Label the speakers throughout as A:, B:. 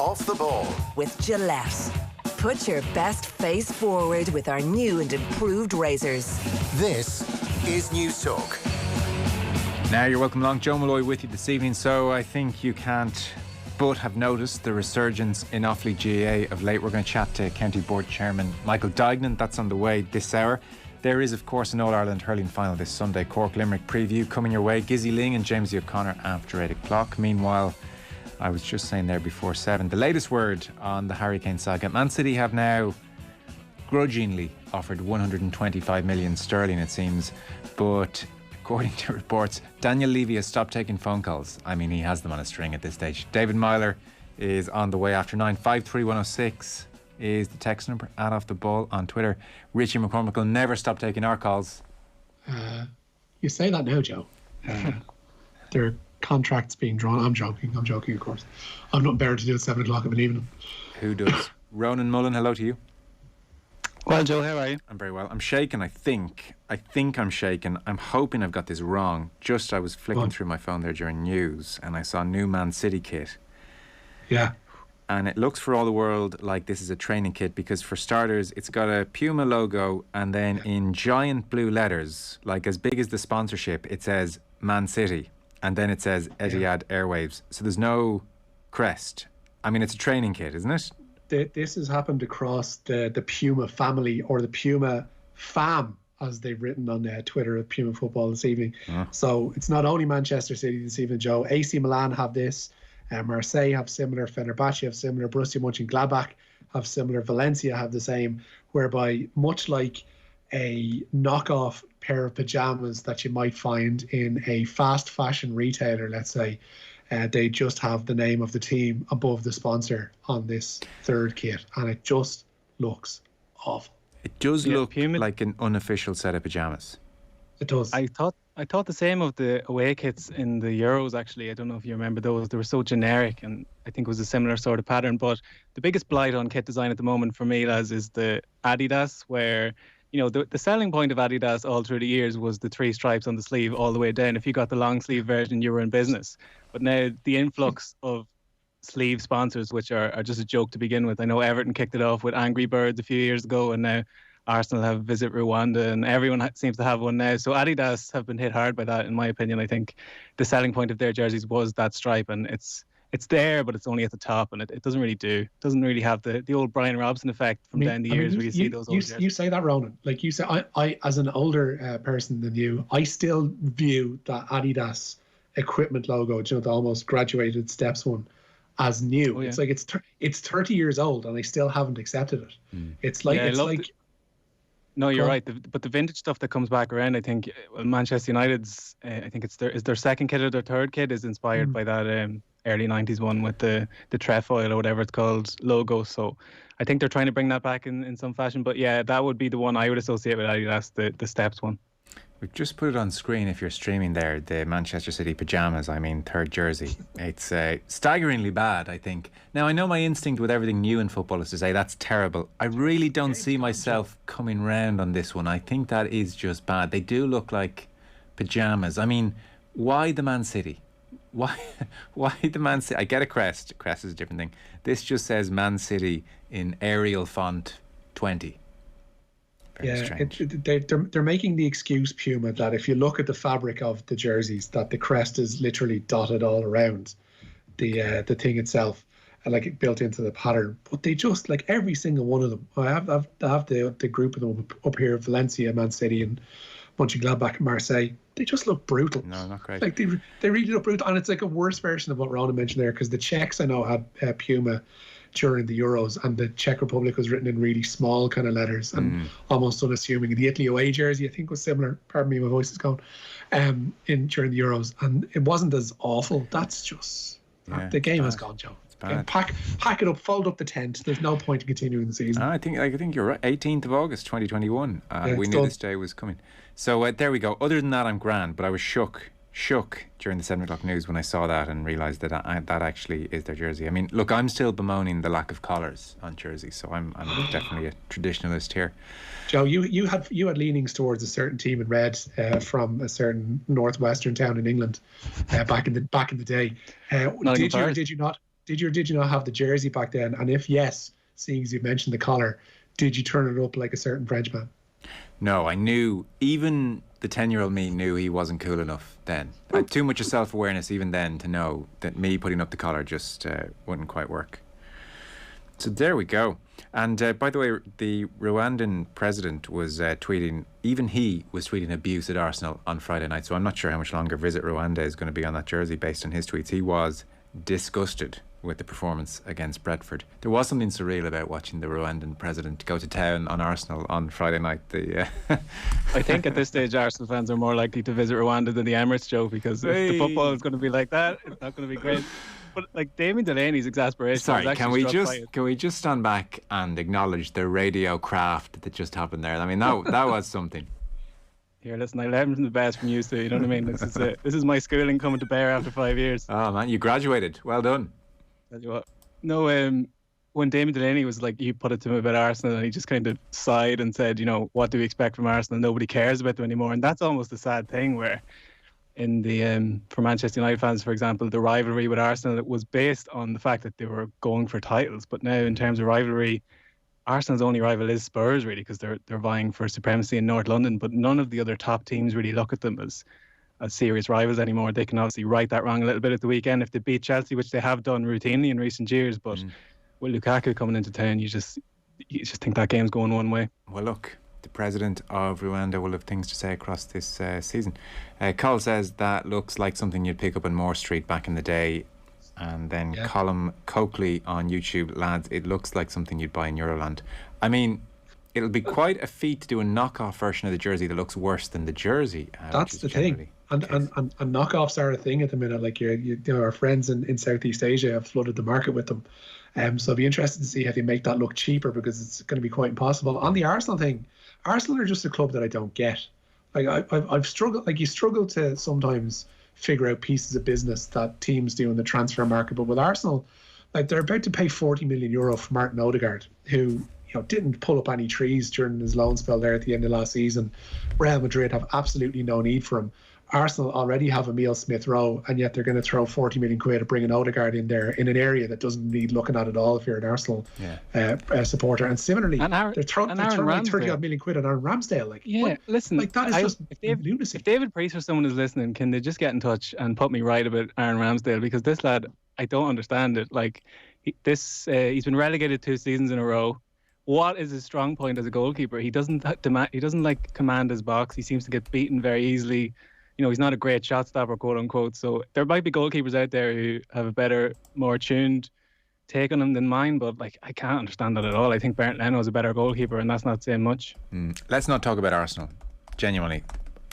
A: off the ball
B: with Gillette. Put your best face forward with our new and improved razors.
A: This is News Talk.
C: Now you're welcome along. Joe Molloy with you this evening. So I think you can't but have noticed the resurgence in Offaly GAA of late. We're going to chat to County Board Chairman Michael Duignan. That's on the way this hour. There is, of course, an All-Ireland hurling final this Sunday. Cork Limerick preview coming your way. Gizzy Ling and James O'Connor after 8 o'clock. Meanwhile, I was just saying there before 7, the latest word on the Harry Kane saga. Man City have now grudgingly offered 125 million sterling, it seems. But according to reports, Daniel Levy has stopped taking phone calls. I mean, he has them on a string at this stage. David Myler is on the way after 9. 53106 is the text number. Add off the ball on Twitter. Richie McCormack will never stop taking our calls.
D: You say that now, Joe. There are contracts being drawn. I'm joking, of course. I've not better to do at 7 o'clock of an evening.
C: Who does? Ronan Mullen, hello to you.
E: Well, Joe, how are you?
C: I'm very well. I'm shaken, I think I'm shaken. I'm hoping I've got this wrong. Just I was flicking through my phone there during news and I saw new Man City kit.
D: Yeah.
C: And it looks for all the world like this is a training kit because, for starters, it's got a Puma logo and then in giant blue letters, like as big as the sponsorship, it says Man City and then it says Etihad Airwaves. So there's no crest. I mean, it's a training kit, isn't it?
D: This has happened across the Puma family, or the Puma fam, as they've written on Twitter at Puma Football this evening. So it's not only Manchester City this evening, Joe. AC Milan have this. Marseille have similar, Fenerbahce have similar, Borussia Mönchengladbach have similar, Valencia have the same, whereby much like a knockoff pair of pyjamas that you might find in a fast fashion retailer, let's say, they just have the name of the team above the sponsor on this third kit, and it just looks awful.
C: It does look like an unofficial set of pyjamas.
D: It does.
E: I thought the same of the away kits in the Euros, actually. I don't know if you remember those. They were so generic, and I think it was a similar sort of pattern. But the biggest blight on kit design at the moment for me, lads, is the Adidas, where, you know, the selling point of Adidas all through the years was the 3 stripes on the sleeve all the way down. If you got the long sleeve version, you were in business. But now the influx of sleeve sponsors, which are just a joke to begin with. I know Everton kicked it off with Angry Birds a few years ago, and now Arsenal have Visit Rwanda, and everyone seems to have one now. So Adidas have been hit hard by that, in my opinion. I think the selling point of their jerseys was that stripe, and it's there, but it's only at the top, and it doesn't really do. It doesn't really have the old Brian Robson effect from down the years where you see those old jerseys.
D: You say that, Ronan. Like you say, I as an older person than you, I still view that Adidas equipment logo, you know, the almost graduated steps one, as new. Oh, yeah. It's like it's 30 years old, and I still haven't accepted it. It's like
E: No, you're right. But the vintage stuff that comes back around, I think Manchester United's, I think it's their second kit or their third kit is inspired by that early 90s one with the trefoil or whatever it's called logo. So I think they're trying to bring that back in some fashion. But yeah, that would be the one I would associate with Adidas, the steps one.
C: We've just put it on screen if you're streaming there, the Manchester City pyjamas, third jersey. It's staggeringly bad, I think. Now, I know my instinct with everything new in football is to say that's terrible. I really don't see myself coming round on this one. I think that is just bad. They do look like pyjamas. I mean, why the Man City? Why the Man City? I get a crest. Crest is a different thing. This just says Man City in Arial font 20.
D: They're making the excuse, Puma, that if you look at the fabric of the jerseys, that the crest is literally dotted all around the thing itself, and like it built into the pattern. But they just, like, every single one of them. I have the group of them up here: Valencia, Man City, and Mönchengladbach, and Marseille. They just look brutal.
C: No, not great.
D: Like they really look brutal, and it's like a worse version of what Ronan mentioned there, because the Czechs I know had Puma during the Euros, and the Czech Republic was written in really small kind of letters and almost unassuming. The Italy away jersey, I think, was similar. Pardon me, my voice is gone. In during the Euros, and it wasn't as awful. That's just the game has gone, Joe. It's bad. Pack it up, fold up the tent. There's no point in continuing the season.
C: I think you're right. 18th of August 2021. We knew this day was coming. So there we go. Other than that, I'm grand, but I was shook during the 7 o'clock news when I saw that and realised that that actually is their jersey. I mean, look, I'm still bemoaning the lack of collars on jerseys, so I'm definitely a traditionalist here.
D: Joe, you had leanings towards a certain team in red from a certain northwestern town in England back in the day. Did you not? Did you or did you not have the jersey back then? And if yes, seeing as you mentioned the collar, did you turn it up like a certain Frenchman?
C: No, I knew, even the 10-year-old me knew he wasn't cool enough then. I had too much of self-awareness even then to know that me putting up the collar just wouldn't quite work. So there we go. And by the way, the Rwandan president was tweeting, even he was tweeting abuse at Arsenal on Friday night. So I'm not sure how much longer Visit Rwanda is going to be on that jersey based on his tweets. He was disgusted with the performance against Brentford. There was something surreal about watching the Rwandan president go to town on Arsenal on Friday night.
E: I think at this stage Arsenal fans are more likely to visit Rwanda than the Emirates, Joe, because if the football is going to be like that, it's not going to be great. But like Damien Delaney's exasperation.
C: Sorry, can we just stand back and acknowledge the radio craft that just happened there? I mean, that was something.
E: Here, listen, I learned from the best from you, so you know what I mean. This is my schooling coming to bear after 5 years.
C: Oh man, you graduated. Well done.
E: Tell you what. No, when Damien Delaney was like, you put it to him about Arsenal, and he just kind of sighed and said, you know, what do we expect from Arsenal? Nobody cares about them anymore, and that's almost the sad thing. Where in the for Manchester United fans, for example, the rivalry with Arsenal, it was based on the fact that they were going for titles. But now, in terms of rivalry, Arsenal's only rival is Spurs, really, because they're vying for supremacy in North London. But none of the other top teams really look at them as serious rivals anymore. They can obviously right that wrong a little bit at the weekend if they beat Chelsea, which they have done routinely in recent years. But with Lukaku coming into town, you just think that game's going one way.
C: Well, look, the president of Rwanda will have things to say across this season. Cole says that looks like something you'd pick up on Moore Street back in the day. And then Colm Coakley on YouTube, lads, it looks like something you'd buy in Euroland. I mean, it'll be quite a feat to do a knockoff version of the jersey that looks worse than the jersey.
D: That's the thing. And knockoffs are a thing at the minute. Like you know, our friends in Southeast Asia have flooded the market with them. So I'll be interested to see how they make that look cheaper, because it's going to be quite impossible. On the Arsenal thing, Arsenal are just a club that I don't get. Like I've struggled. Like you struggle to sometimes figure out pieces of business that teams do in the transfer market. But with Arsenal, like they're about to pay €40 million for Martin Odegaard, who didn't pull up any trees during his loan spell there at the end of last season. Real Madrid have absolutely no need for him. Arsenal already have Emile Smith-Rowe, and yet they're going to throw 40 million quid to bring an Odegaard in there in an area that doesn't need looking at all if you're an Arsenal supporter. And similarly, they're throwing like 30 odd million quid on Aaron Ramsdale. Like,
E: listen,
D: like that is just lunacy.
E: If David Priest or someone is listening, can they just get in touch and put me right about Aaron Ramsdale? Because this lad, I don't understand it. Like he's been relegated 2 seasons in a row. What is his strong point as a goalkeeper? He doesn't like command his box. He seems to get beaten very easily. You know, he's not a great shot stopper, quote unquote. So there might be goalkeepers out there who have a better, more tuned take on him than mine, but like I can't understand that at all. I think Bernd Leno is a better goalkeeper, and that's not saying much.
C: Let's not talk about Arsenal. Genuinely,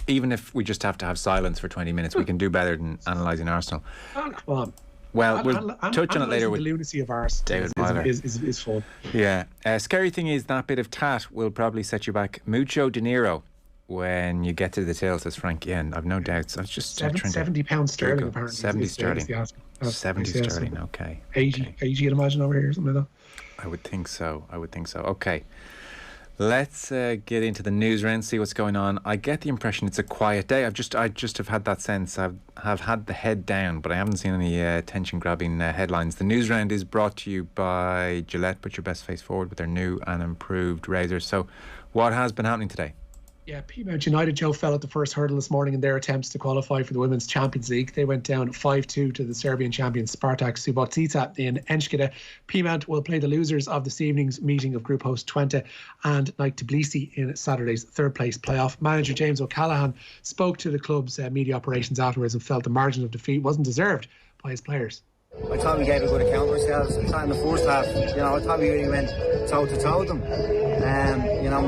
C: even if we just have to have silence for 20 minutes, we can do better than analysing Arsenal.
D: Oh, come on.
C: Well, we'll touch on it later with
D: the lunacy of ours.
C: David Myler.
D: Is fun.
C: Yeah. Scary thing is that bit of tat will probably set you back mucho dinero when you get to the tail, says Frank. Yeah, I've no doubts. I was just
D: £70 sterling apparently.
C: 70 sterling. 70 sterling. Okay.
D: 80, you'd imagine over here, something like that.
C: I would think so. Okay. Let's get into the news round, see what's going on. I get the impression it's a quiet day. I just have had that sense. I've had the head down, but I haven't seen any attention-grabbing headlines. The news round is brought to you by Gillette. Put your best face forward with their new and improved razors. So, what has been happening today?
D: Yeah, Plymouth United, Joe, fell at the first hurdle this morning in their attempts to qualify for the Women's Champions League. They went down 5-2 to the Serbian champion Spartak Subotica in Enschede. Plymouth will play the losers of this evening's meeting of group host Twente and Nike Tbilisi in Saturday's third place playoff. Manager James O'Callaghan spoke to the club's media operations afterwards and felt the margin of defeat wasn't deserved by his players.
F: I thought we gave a good account of ourselves. I thought in the first half, I thought we really went toe to toe with them.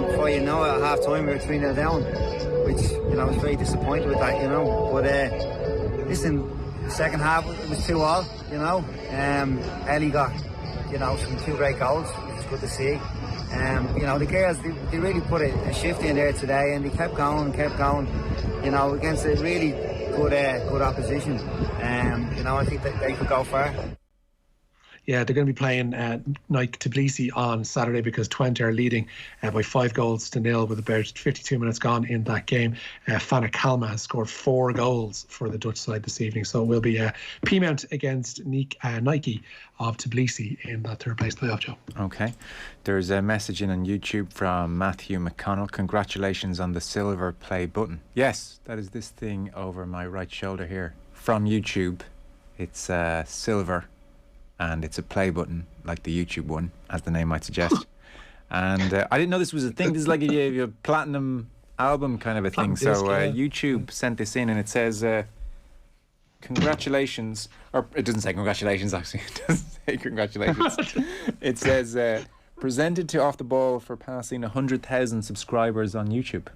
F: Before you know it, at half time we were 3-0 down, which, I was very disappointed with that, But listen, the second half it was 2-2, Ellie got, some 2 great goals, which was good to see. The girls, they really put a shift in there today, and they kept going, against a really good opposition. I think that they could go far.
D: Yeah, they're going to be playing Nike Tbilisi on Saturday because Twente are leading by 5-0 with about 52 minutes gone in that game. Fana Kalma has scored 4 goals for the Dutch side this evening. So it will be Peamount against Nike of Tbilisi in that third place playoff, Joe.
C: Okay. There's a message in on YouTube from Matthew McConnell. Congratulations on the silver play button. Yes, that is this thing over my right shoulder here. From YouTube, it's silver. And it's a play button, like the YouTube one, as the name might suggest. And I didn't know this was a thing. This is like a platinum album kind of a thing. So YouTube sent this in, and it says, congratulations. Or it doesn't say congratulations, actually. It doesn't say congratulations. It says, presented to Off the Ball for passing 100,000 subscribers on YouTube.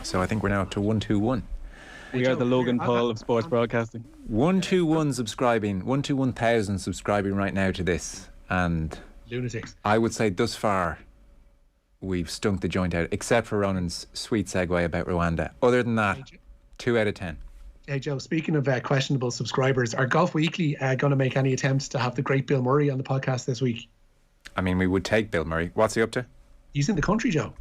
C: So I think we're now up to 121.
E: We are the Logan Paul of sports broadcasting.
C: 121 subscribing, 121,000 subscribing right now to this, and
D: lunatics.
C: I would say thus far we've stunk the joint out, except for Ronan's sweet segue about Rwanda. Other than that, 2 out of 10.
D: Hey Joe, speaking of questionable subscribers, are Golf Weekly going to make any attempts to have the great Bill Murray on the podcast this week?
C: I mean, we would take Bill Murray. What's he up to?
D: He's in the country, Joe.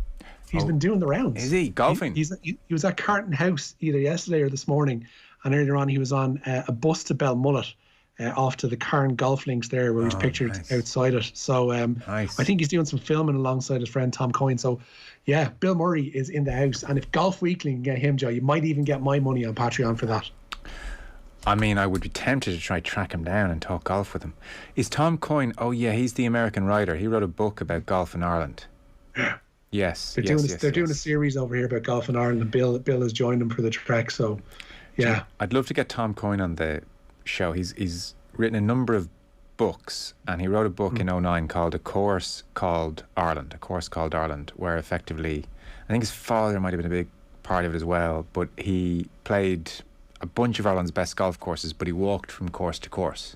D: He's been doing the rounds.
C: Is he? Golfing?
D: He was at Carton House either yesterday or this morning, and earlier on he was on a bus to Belmullet off to the Carn Golf Links there where he's pictured outside it. So I think he's doing some filming alongside his friend Tom Coyne. So yeah, Bill Murray is in the house, and if Golf Weekly can get him, Joe, you might even get my money on Patreon for that.
C: I mean, I would be tempted to try track him down and talk golf with him. Is Tom Coyne? Oh yeah, he's the American writer. He wrote a book about golf in Ireland.
D: Yeah.
C: Yes,
D: they're doing a series over here about golf in Ireland, and Bill has joined them for the trek. So, yeah,
C: I'd love to get Tom Coyne on the show. He's written a number of books, and he wrote a book in 2009 called A Course Called Ireland, where effectively, I think his father might have been a big part of it as well. But he played a bunch of Ireland's best golf courses, but he walked from course to course.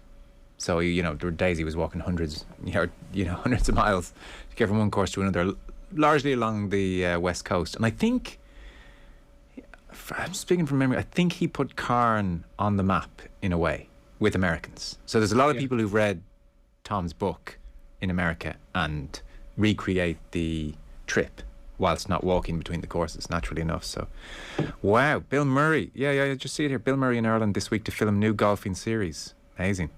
C: So there were days he was walking hundreds of miles to get from one course to another, largely along the west coast. And I think, I'm speaking from memory, I think he put Cairn on the map in a way with Americans. So there's a lot of people who've read Tom's book in America and recreate the trip whilst not walking between the courses, naturally enough. So, wow, Bill Murray. Yeah, just see it here. Bill Murray in Ireland this week to film new golfing series. Amazing.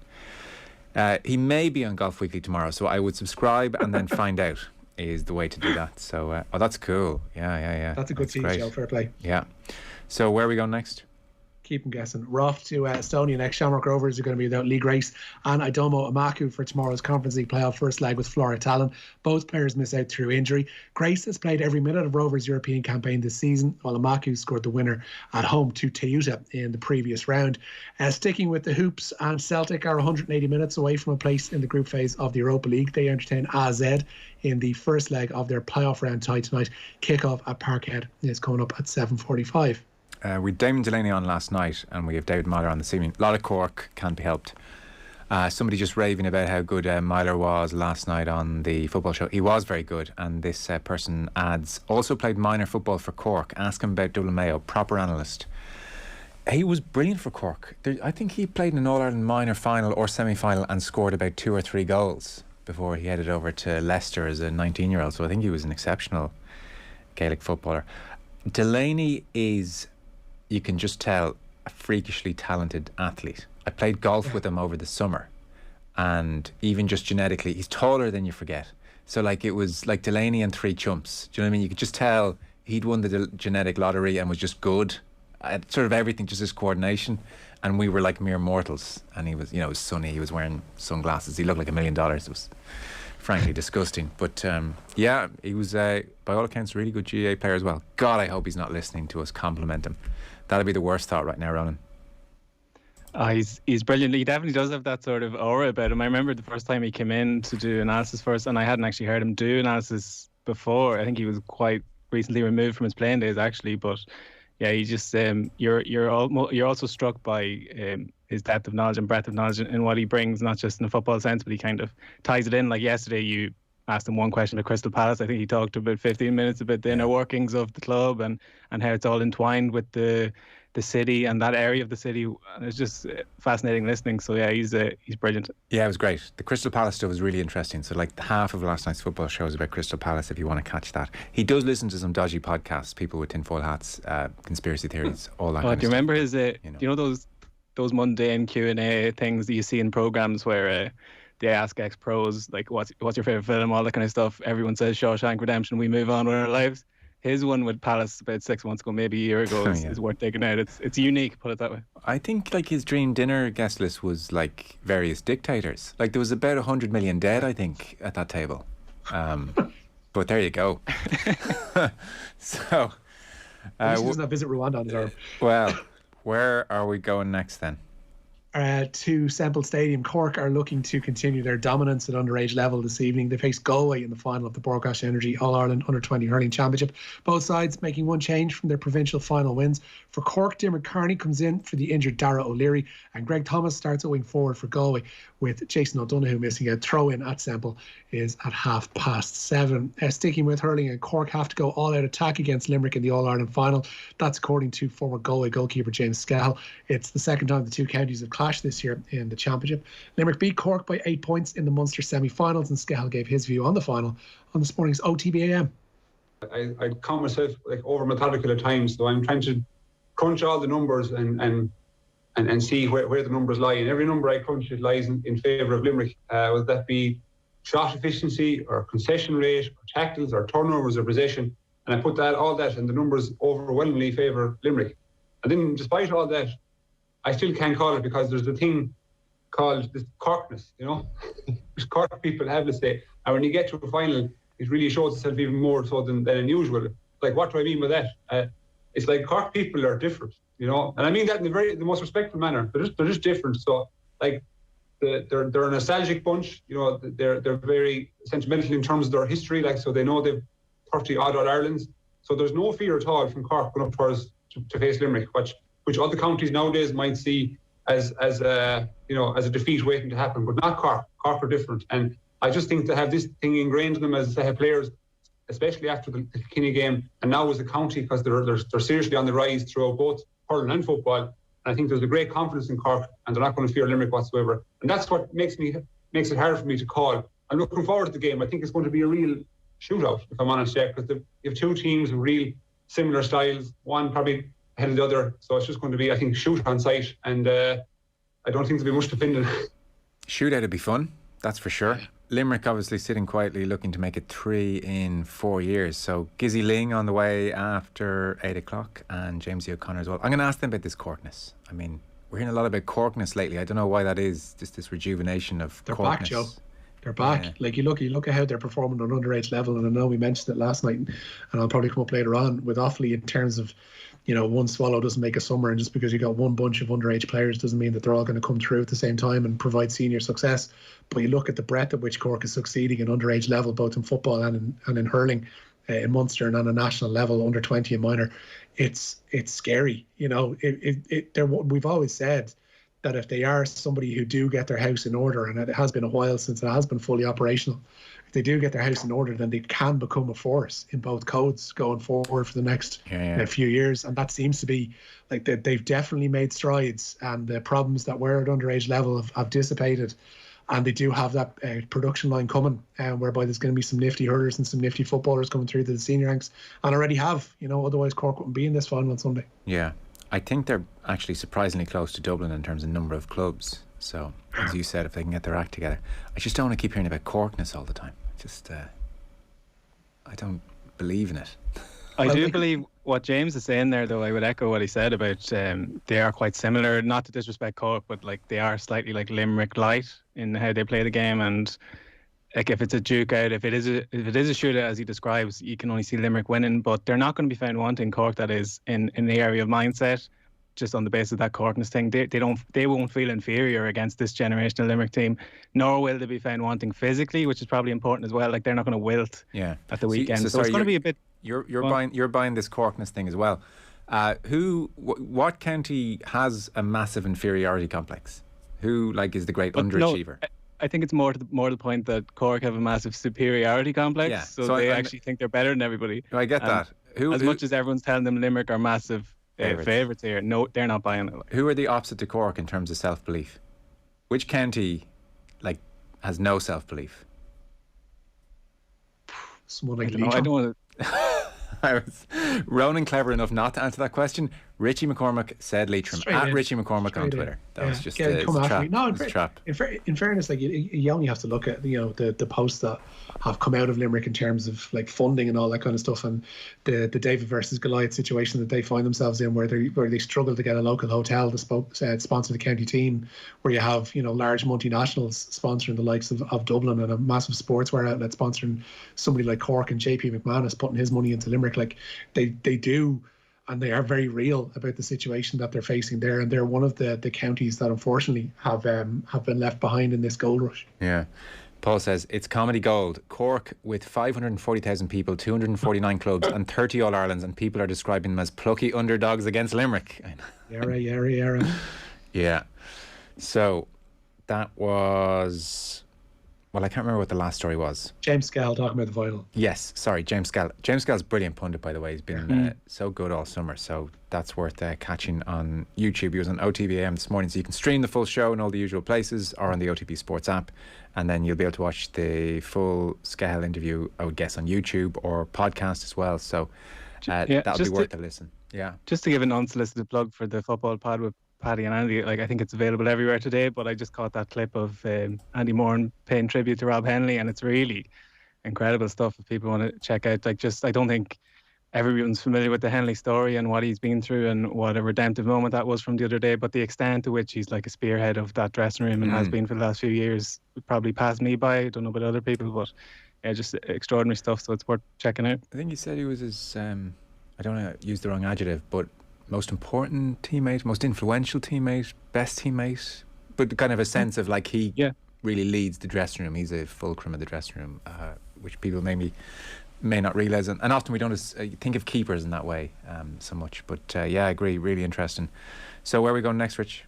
C: He may be on Golf Weekly tomorrow, so I would subscribe and then find out. Is the way to do that. So, that's cool. Yeah.
D: That's a good team, Joe. Fair play.
C: Yeah. So, where are we going next?
D: Keep them guessing. We're off to Estonia next. Shamrock Rovers are going to be without League Race and Idomo Amaku for tomorrow's Conference League playoff first leg with Flora Tallinn. Both players miss out through injury. Grace has played every minute of Rovers' European campaign this season, while Amaku scored the winner at home to Teuta in the previous round. Sticking with the hoops, and Celtic are 180 minutes away from a place in the group phase of the Europa League. They entertain AZ in the first leg of their playoff round tie tonight. Kick-off at Parkhead is coming up at 7:45.
C: We had Damon Delaney on last night, and we have David Myler on this evening. A lot of Cork, can't be helped. Somebody just raving about how good Myler was last night on the football show. He was very good, and this person adds, also played minor football for Cork. Ask him about Dublin Mayo, proper analyst. He was brilliant for Cork. I think he played in an All-Ireland minor final or semi-final and scored about 2 or 3 goals before he headed over to Leicester as a 19-year-old. So I think he was an exceptional Gaelic footballer. Delaney is, you can just tell, a freakishly talented athlete. I played golf with him over the summer, and even just genetically, he's taller than you forget. So it was like Delaney and 3 chumps. Do you know what I mean? You could just tell he'd won the genetic lottery and was just good at sort of everything, just his coordination. And we were like mere mortals. And he was, it was sunny. He was wearing sunglasses. He looked like $1 million. It was frankly disgusting. But yeah, he was, by all accounts, a really good GA player as well. God, I hope he's not listening to us compliment him. That'd be the worst thought right now, Ronan.
E: He's brilliant. He definitely does have that sort of aura about him. I remember the first time he came in to do analysis for us, and I hadn't actually heard him do analysis before. I think he was quite recently removed from his playing days, actually. But yeah, he just you're also struck by his depth of knowledge and breadth of knowledge and what he brings, not just in a football sense, but he kind of ties it in. Like yesterday, you asked him one question at Crystal Palace. I think he talked about 15 minutes about the inner workings of the club and how it's all entwined with the the city and that area of the city. And it's just fascinating listening. So yeah, he's brilliant.
C: Yeah, it was great. The Crystal Palace stuff was really interesting. So like half of last night's football show was about Crystal Palace, if you want to catch that. He does listen to some dodgy podcasts, people with tinfoil hats, conspiracy theories, all that kind of
E: do you
C: stuff.
E: remember his, you know those mundane Q&A things that you see in programs where they ask ex-pros, like, what's your favourite film, all that kind of stuff. Everyone says Shawshank Redemption, we move on with our lives. His one with Palace about 6 months ago, maybe a year ago, is worth taking out. It's unique, put it that way. I
C: think like his dream dinner guest list was like various dictators. Like there was about 100 million dead, I think, at that table. But there you go. So
D: he doesn't have visit Rwanda on his arm.
C: Well, where are we going next then?
D: To Semple Stadium. Cork are looking to continue their dominance at underage level this evening. They face Galway in the final of the Broadcast Energy All-Ireland Under-20 Hurling Championship. Both sides making one change from their provincial final wins. For Cork, Diarmuid Carney comes in for the injured Dara O'Leary, and Greg Thomas starts owing forward for Galway, with Jason O'Donoghue missing. A throw-in at Semple is at 7:30. Sticking with hurling, and Cork have to go all-out attack against Limerick in the All-Ireland final. That's according to former Galway goalkeeper James Scahill. It's the second time the two counties have clashed this year in the championship. Limerick beat Cork by 8 points in the Munster semi-finals, and Scahill gave his view on the final on this morning's OTB AM.
G: I count myself like over methodical at times, so I'm trying to crunch all the numbers and see where the numbers lie. And every number I crunch, it lies in favour of Limerick, whether that be shot efficiency or concession rate or tackles or turnovers or possession. And I put all that, and the numbers overwhelmingly favour Limerick. And then despite all that, I still can't call it, because there's a thing called this Corkness, you know. Cork people have to say, and when you get to a final, it really shows itself even more so than unusual. Like, what do I mean by that? It's like Cork people are different, you know, and I mean that in the most respectful manner. They're just different. So, like, they're a nostalgic bunch, you know. They're very sentimental in terms of their history, like, so they know they've 30 odd Irelands. So there's no fear at all from Cork going up towards to face Limerick, which other counties nowadays might see as a defeat waiting to happen, but not Cork. Cork are different, and I just think to have this thing ingrained in them as they have players, especially after the Kinney game, and now as a county, because they're seriously on the rise throughout both hurling and football. And I think there's a great confidence in Cork, and they're not going to fear Limerick whatsoever. And that's what makes it hard for me to call. I'm looking forward to the game. I think it's going to be a real shootout, if I'm honest, yeah, because you have two teams with real similar styles, one probably ahead of the other. So it's just going to be, I think, shoot on sight, and I don't think there'll be much defending.
C: Shootout would be fun, that's for sure. Limerick obviously sitting quietly looking to make it 3 in 4 years. So Gizzy Ling on the way after 8 o'clock, and Jamesy O'Connor as well. I'm going to ask them about this Corkness. I mean, we're hearing a lot about Corkness lately. I don't know why that is, just this rejuvenation of
D: They're
C: Corkness.
D: Back, Joe. They're back. Yeah. Like, you look at how they're performing on underage level, and I know we mentioned it last night, and I'll probably come up later on with Offaly in terms of, you know, one swallow doesn't make a summer, and just because you got one bunch of underage players doesn't mean that they're all going to come through at the same time and provide senior success. But you look at the breadth at which Cork is succeeding at underage level, both in football and in hurling, in Munster and on a national level, under 20 and minor. It's scary. You know, we've always said that if they are somebody who do get their house in order, and it has been a while since it has been fully operational, if they do get their house in order, then they can become a force in both codes going forward for the next few years. And that seems to be like they've definitely made strides, and the problems that were at underage level have dissipated. And they do have that production line coming, whereby there's going to be some nifty hurlers and some nifty footballers coming through to the senior ranks, and already have, you know, otherwise Cork wouldn't be in this final on Sunday.
C: Yeah. I think they're actually surprisingly close to Dublin in terms of number of clubs. So, as you said, if they can get their act together. I just don't want to keep hearing about Corkness all the time. I don't believe in it.
E: I do believe what James is saying there, though. I would echo what he said about they are quite similar. Not to disrespect Cork, but like they are slightly like Limerick light in how they play the game. And like if it's a duke out, if it is a shootout as he describes, you can only see Limerick winning. But they're not going to be found wanting, Cork, that is, in the area of mindset, just on the basis of that Corkness thing. They won't feel inferior against this generational Limerick team, nor will they be found wanting physically, which is probably important as well. Like, they're not going to wilt at the weekend. So it's going to be a bit.
C: You're buying this Corkness thing as well. What county has a massive inferiority complex? Who is the great underachiever?
E: No, I think it's more to the point that Cork have a massive superiority complex, so they actually think they're better than everybody.
C: I get that.
E: Much as everyone's telling them Limerick are massive favourites here. No, they're not buying it.
C: Who are the opposite to Cork in terms of self-belief? Which county, has no self-belief?
D: Someone like
E: I don't want
C: I was Ronan clever enough not to answer that question. Richie McCormack said Leitrim at Richie McCormack on Twitter. That was just a trap.
D: No,
C: trap.
D: In fairness, you only have to look at the posts that have come out of Limerick in terms of funding and all that kind of stuff, and the David versus Goliath situation that they find themselves in, where they struggle to get a local hotel to sponsor the county team, where you have large multinationals sponsoring the likes of Dublin, and a massive sportswear outlet sponsoring somebody like Cork, and JP McManus putting his money into Limerick. They do. And they are very real about the situation that they're facing there, and they're one of the counties that unfortunately have been left behind in this gold rush.
C: Yeah, Paul says it's comedy gold. Cork with 540,000 people, 249 clubs, and 30 All Irelands, and people are describing them as plucky underdogs against Limerick.
D: Yeah.
C: Yeah. So that was. Well, I can't remember what the last story was.
D: James Skell talking about the final.
C: Yes, sorry, James Skell. James Skell's a brilliant pundit, by the way. He's been so good all summer, so that's worth catching on YouTube. He was on OTB AM this morning, so you can stream the full show in all the usual places or on the OTB Sports app, and then you'll be able to watch the full Skell interview, I would guess, on YouTube or podcast as well. So that'll be worth a listen. Yeah.
E: Just to give an unsolicited plug for the football pod with Paddy and Andy, I think it's available everywhere today, but I just caught that clip of Andy Moran paying tribute to Rob Hennelly, and it's really incredible stuff if people want to check out. I don't think everyone's familiar with the Hennelly story and what he's been through and what a redemptive moment that was from the other day, but the extent to which he's like a spearhead of that dressing room and has been for the last few years probably passed me by. I don't know about other people, but yeah, just extraordinary stuff, so it's worth checking out.
C: I think he said he was his I don't want to use the wrong adjective, but most important teammate, most influential teammate, best teammate, but kind of a sense of he really leads the dressing room. He's a fulcrum of the dressing room, which people may not realise, and often we don't think of keepers in that way so much. But I agree, really interesting. So where are we going next, Rich?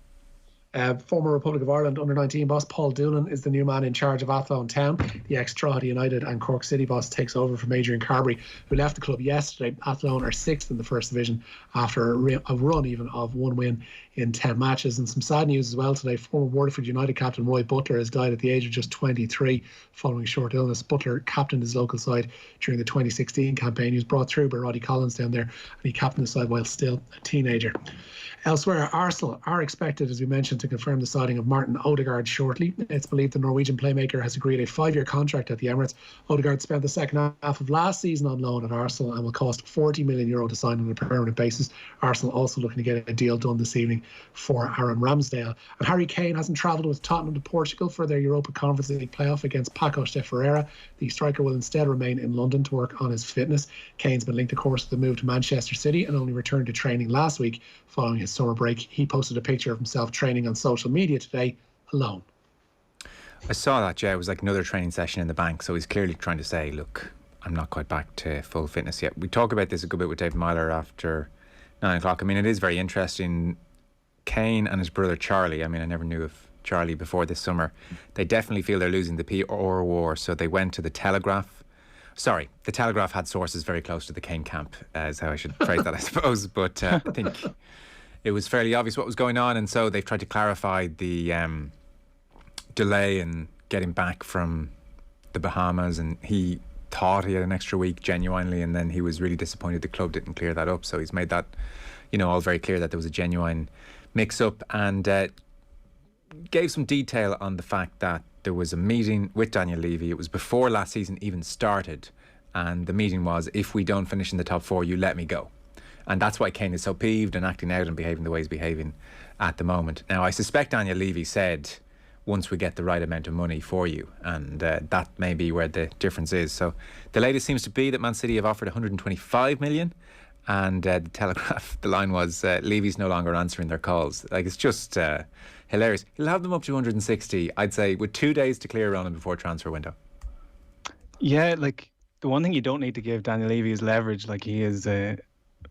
D: Former Republic of Ireland under-19 boss Paul Doolan is the new man in charge of Athlone Town. The ex-Drogheda United and Cork City boss takes over from Adrian Carberry, who left the club yesterday. Athlone are 6th in the First Division after a run even of 1 win in 10 matches. And some sad news as well today. Former Waterford United captain Roy Butler has died at the age of just 23 following short illness. Butler captained his local side during the 2016 campaign. He was brought through by Roddy Collins down there, and he captained the side while still a teenager. Elsewhere, Arsenal are expected, as we mentioned, to confirm the signing of Martin Odegaard shortly. It's believed the Norwegian playmaker has agreed a 5-year contract at the Emirates. Odegaard spent the second half of last season on loan at Arsenal and will cost €40 million to sign on a permanent basis. Arsenal also looking to get a deal done this evening for Aaron Ramsdale. And Harry Kane hasn't travelled with Tottenham to Portugal for their Europa Conference League playoff against Pacos de Ferreira. The striker will instead remain in London to work on his fitness. Kane's been linked, of course, with the move to Manchester City and only returned to training last week following his summer break. He posted a picture of himself training on social media today alone.
C: I saw that, It was like another training session in the bank, so he's clearly trying to say, look, I'm not quite back to full fitness yet. We talk about this a good bit with David Myler after 9 o'clock. I mean, it is very interesting. Kane and his brother Charlie, I never knew of Charlie before this summer. They definitely feel they're losing the PR war, so they went to the Telegraph. Sorry, the Telegraph had sources very close to the Kane camp, is how I should phrase that, I suppose. But I think it was fairly obvious what was going on, and so they've tried to clarify the delay in getting back from the Bahamas, and he thought he had an extra week genuinely, and then he was really disappointed the club didn't clear that up. So he's made that, all very clear that there was a genuine mix-up, and gave some detail on the fact that there was a meeting with Daniel Levy. It was before last season even started, and the meeting was, if we don't finish in the top 4, you let me go. And that's why Kane is so peeved and acting out and behaving the way he's behaving at the moment. Now, I suspect Daniel Levy said, once we get the right amount of money for you, and that may be where the difference is. So the latest seems to be that Man City have offered 125 million, and the Telegraph, the line was, Levy's no longer answering their calls. It's just hilarious. He'll have them up to 160, I'd say, with 2 days to clear Ronan before transfer window.
E: Yeah, the one thing you don't need to give Daniel Levy is leverage. He is a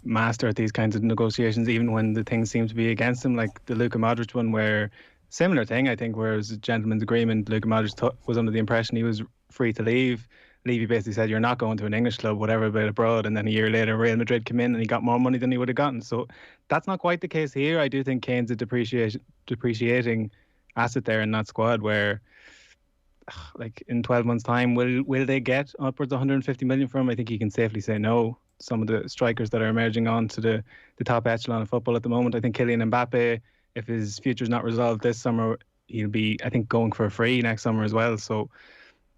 E: master at these kinds of negotiations, even when the things seem to be against him, like the Luka Modric one, where similar thing, I think, where it was a gentleman's agreement. Luka Modric was under the impression he was free to leave, Levy basically said, you're not going to an English club, whatever about abroad. And then a year later, Real Madrid came in and he got more money than he would have gotten. So that's not quite the case here. I do think Kane's a depreciating asset there in that squad where, like, in 12 months' time, will they get upwards of 150 million for him? I think you can safely say no. Some of the strikers that are emerging onto the top echelon of football at the moment. I think Kylian Mbappe, if his future's not resolved this summer, he'll be, I think, going for free next summer as well. So,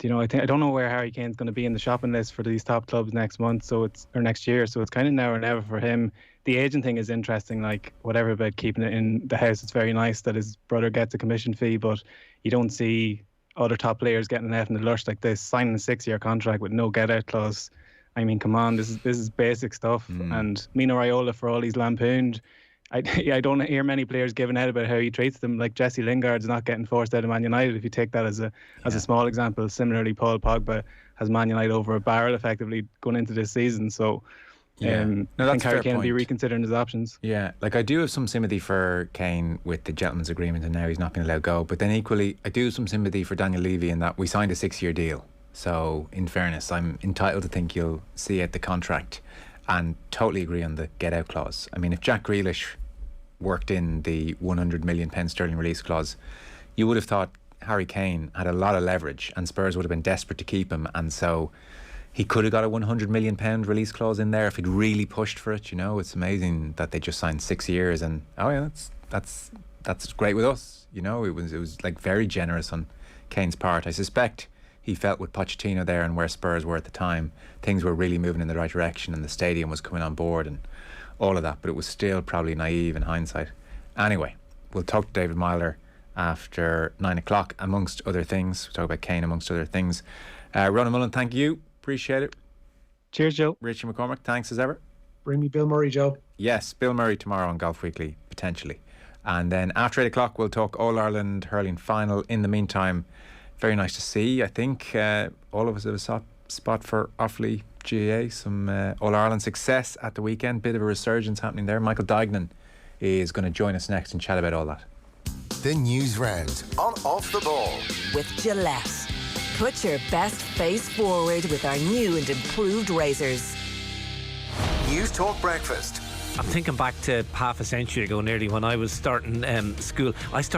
E: you know, I don't know where Harry Kane's going to be in the shopping list for these top clubs next month, or next year. So it's kind of now or never for him. The agent thing is interesting. Like, whatever about keeping it in the house, it's very nice that his brother gets a commission fee, but you don't see other top players getting left in the lurch like this, signing a 6-year contract with no get out clause. I mean, come on, this is basic stuff. And Mino Raiola, for all he's lampooned, I don't hear many players giving out about how he treats them. Like Jesse Lingard's not getting forced out of Man United, if you take that as a small example. Similarly, Paul Pogba has Man United over a barrel effectively going into this season. So I think Harry Kane will be reconsidering his options. Yeah,
C: like I do have some sympathy for Kane with the gentleman's agreement and now he's not being allowed go. But then equally, I do have some sympathy for Daniel Levy in that we signed a 6-year deal. So in fairness, I'm entitled to think you'll see out the contract, and totally agree on the get out clause. I mean, if Jack Grealish worked in the £100 million sterling release clause, you would have thought Harry Kane had a lot of leverage and Spurs would have been desperate to keep him, and so he could have got a £100 million release clause in there if he'd really pushed for it. You know, it's amazing that they just signed 6 years, and that's great with us. You know, it was like very generous on Kane's part. I suspect he felt with Pochettino there and where Spurs were at the time, things were really moving in the right direction and the stadium was coming on board and all of that, but it was still probably naive in hindsight. Anyway, we'll talk to David Milder after 9 o'clock, amongst other things. We'll talk about Kane amongst other things. Ronan Mullen, thank you. Appreciate it.
E: Cheers, Joe.
C: Richie McCormack, thanks as ever.
D: Bring me Bill Murray, Joe.
C: Yes, Bill Murray tomorrow on Golf Weekly, potentially. And then after 8 o'clock, we'll talk All-Ireland hurling final. In the meantime, very nice to see. I think all of us have a soft spot for Offaly GAA. Some All-Ireland success at the weekend. Bit of a resurgence happening there. Michael Duignan is going to join us next and chat about all that.
A: The news round on Off the Ball.
B: With Gillette. Put your best face forward with our new and improved razors.
A: News Talk Breakfast.
H: I'm thinking back to half a century ago nearly when I was starting school. I started